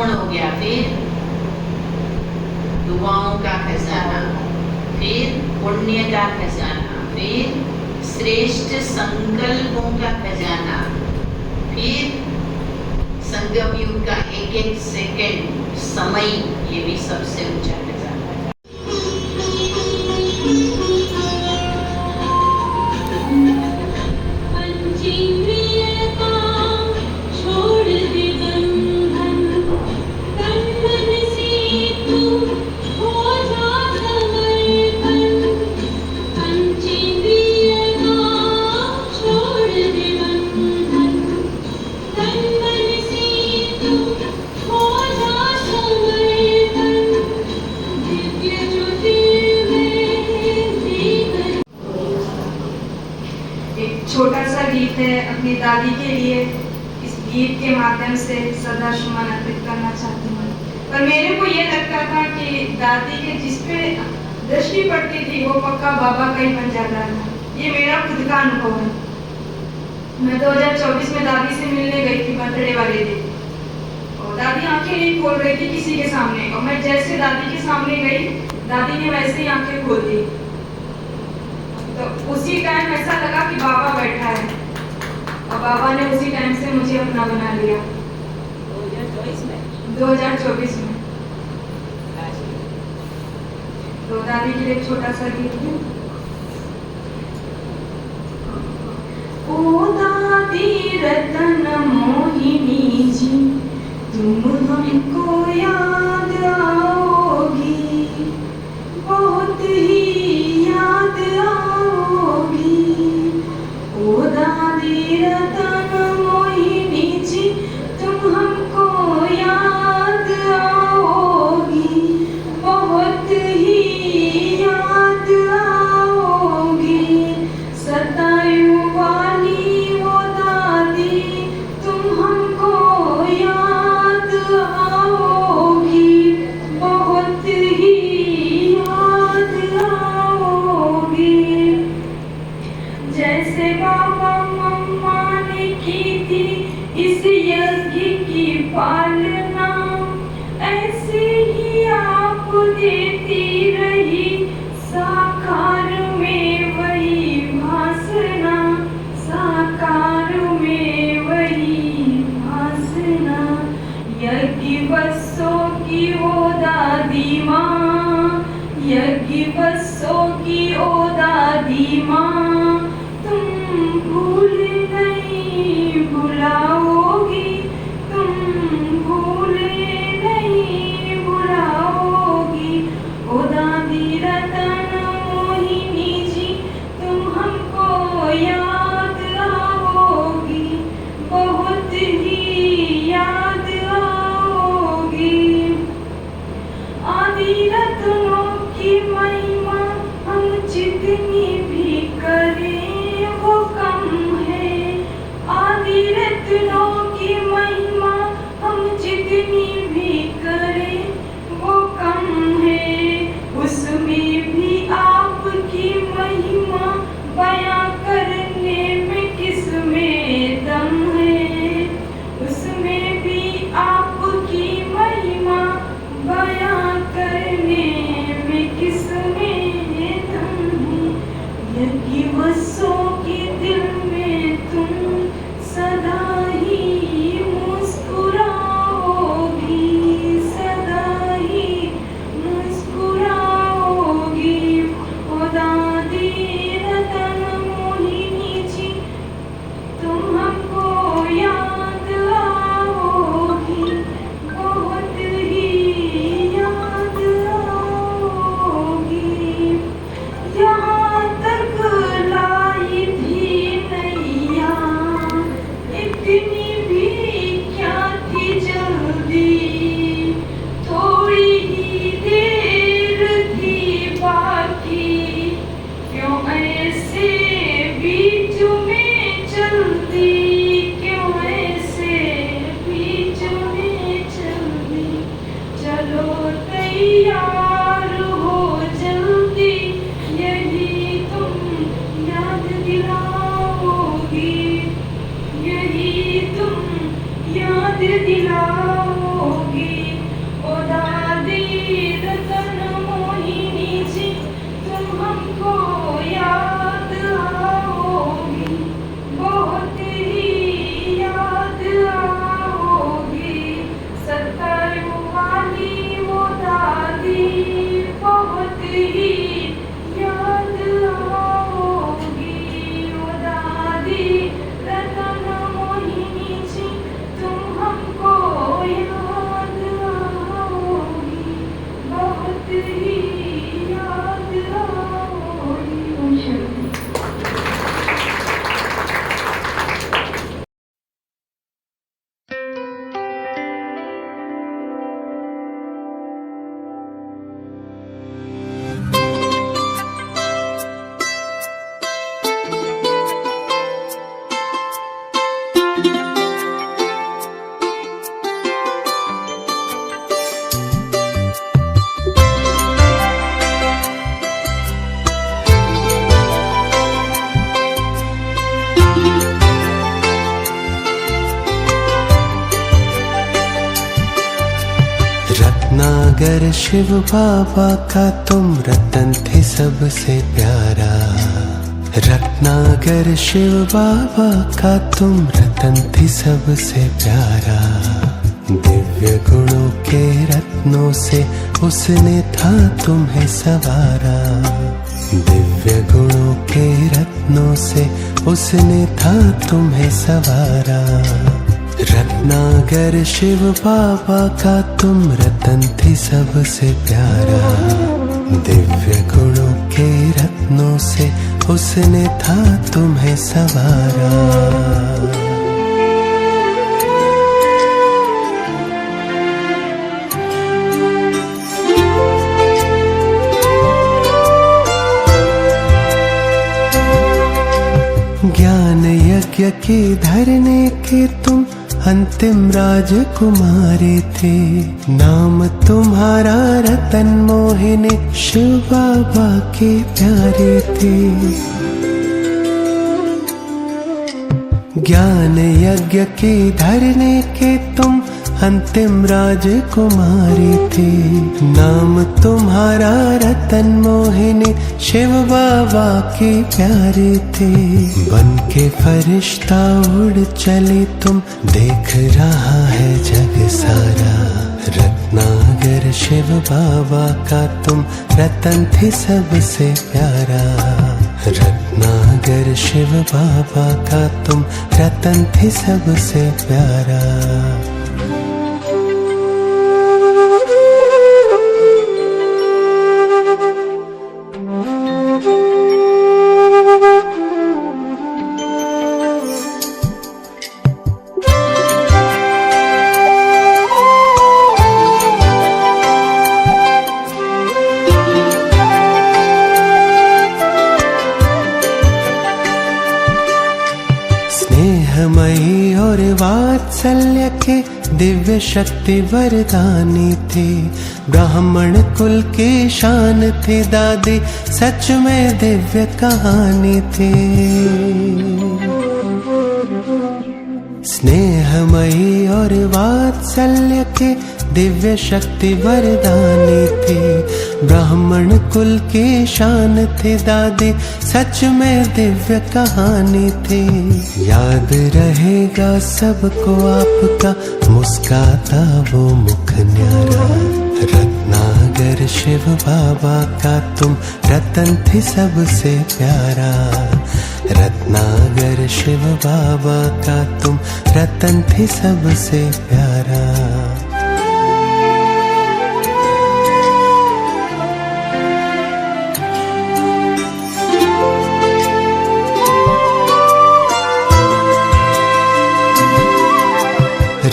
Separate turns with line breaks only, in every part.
गुण हो गया, फिर दुआओं का खजाना, फिर पुण्य का खजाना, फिर श्रेष्ठ संकल्पों का खजाना, फिर संगम युग का एक एक सेकंड समय, ये भी सबसे ऊंचा खजाना है।
छोटा सा गीत है अपनी दादी के लिए। इस गीत के माध्यम से सदा सुमन अर्पित करना चाहती हूँ। पर मेरे को ये लगता था कि दादी के जिस पे दृष्टि पड़ती थी वो पक्का बाबा का ही बन जाता था। ये मेरा खुद का अनुभव है। मैं 2024 में दादी से मिलने गई थी बर्थडे वाले दिन, और दादी आंखें नहीं खोल रही थी किसी के सामने, और मैं जैसे दादी के सामने गई दादी ने वैसे ही आंखें खोल दी। तो उसी टाइम ऐसा लगा कि बाबा बैठा है, और बाबा ने उसी टाइम से मुझे अपना बना लिया। 2024 में तो दादी के लिए एक छोटा सा गीत है। ओ दादी रतन मोहिनी जी, तुम हमको याद आओगी, बहुत ही याद आओगी। ओ दादी रतन मोहिनी जी, तुम हमको याद आओगी, बहुत ही याद आओगी। सतायु वाली वो दादी, तुम हमको याद आओगी, बहुत ही याद आओगी। जैसे बाबा मम्मा ने की थी इस यज्ञ की पालना, ऐसे ही आप देती रही साकार में वही भासना, साकार में वही भासना। यज्ञ बसों की ओ दादी माँ, यज्ञ बसों की ओ दादी माँ, तुम भूल नहीं भुलाओगी, तुम भूल नहीं भुलाओगी। ओ दादी रतन मोहिनी जी, तुम हमको याद आओगी, बहुत ही याद आओगी। आदि रत्नों की महिमा हम जितनी भी कर
रत्नागर शिव बाबा का तुम रतन थे सबसे प्यारा। रत्नागर शिव बाबा का तुम रतन थे सबसे प्यारा। दिव्य गुणों के रत्नों से उसने था तुम्हें सवारा। दिव्य गुणों के रत्नों से उसने था तुम्हें सवारा। रत्नागर शिव बाबा का तुम रतन थे सबसे प्यारा। दिव्य गुणों के रत्नों से उसने था तुम्हें सवारा। ज्ञान यज्ञ के धरने के तुम अंतिम राजकुमारी थे। नाम तुम्हारा रतन मोहिनी शिव बाबा के प्यारे थे। ज्ञान यज्ञ के धरने के तुम अंतिम राजकुमारी थे। नाम तुम्हारा रतन मोहिनी शिव बाबा के प्यारे थे। बन के फरिश्ता उड़ चले तुम, देख रहा है जग सारा। रत्नागर शिव बाबा का तुम रतन थे सबसे प्यारा। रत्नागर शिव बाबा का तुम रतन थे सबसे प्यारा। स्नेहमयी और वात्सल्य के दिव्य शक्ति वरदानी थे। ब्राह्मण कुल की शान थी दादी, सच में दिव्य कहानी थी। स्नेहमयी और वात्सल्य के दिव्य शक्ति वरदानी थी। ब्राह्मण कुल की शान थी दादी, सच में दिव्य कहानी थी। याद रहेगा सबको आपका मुस्काता वो मुख न्यारा। रत्नागर शिव बाबा का तुम रतन थे सबसे प्यारा। रत्नागर शिव बाबा का तुम रतन थे सबसे प्यारा।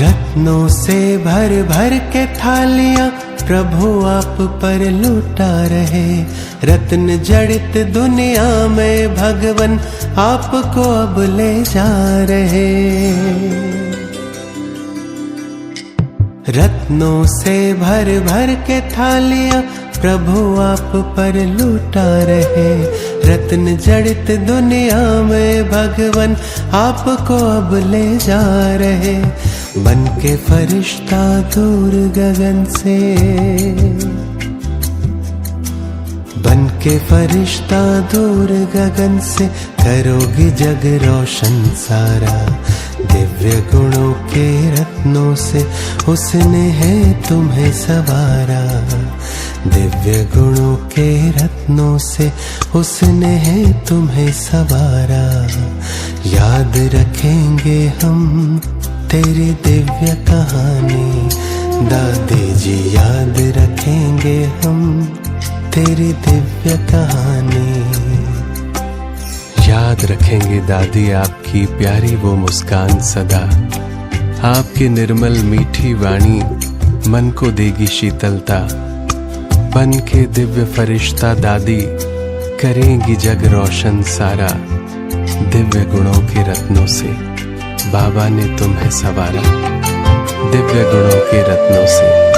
रत्नों से भर भर के थालियां प्रभु आप पर लुटा रहे। रत्न जड़ित दुनिया में भगवन आपको अब ले जा रहे। रत्नों से भर भर के थालियां प्रभु आप पर लुटा रहे। रत्न जड़ित दुनिया में भगवन आपको अब ले जा रहे। बन के फरिश्ता दूर गगन से, बन के फरिश्ता दूर गगन से करोगे जग रोशन सारा। दिव्य गुणों के रत्नों से उसने है तुम्हें सवारा। दिव्य गुणों के रत्नों से उसने है तुम्हें सवारा। याद रखेंगे हम तेरी दिव्य कहानी दादी जी, याद रखेंगे हम तेरी दिव्य कहानी।
याद रखेंगे दादी आपकी प्यारी वो मुस्कान सदा। आपकी निर्मल मीठी वाणी मन को देगी शीतलता। बन के दिव्य फरिश्ता दादी करेंगी जग रोशन सारा। दिव्य गुणों के रत्नों से बाबा ने तुम्हें सवारा। दिव्य गुणों के रत्नों से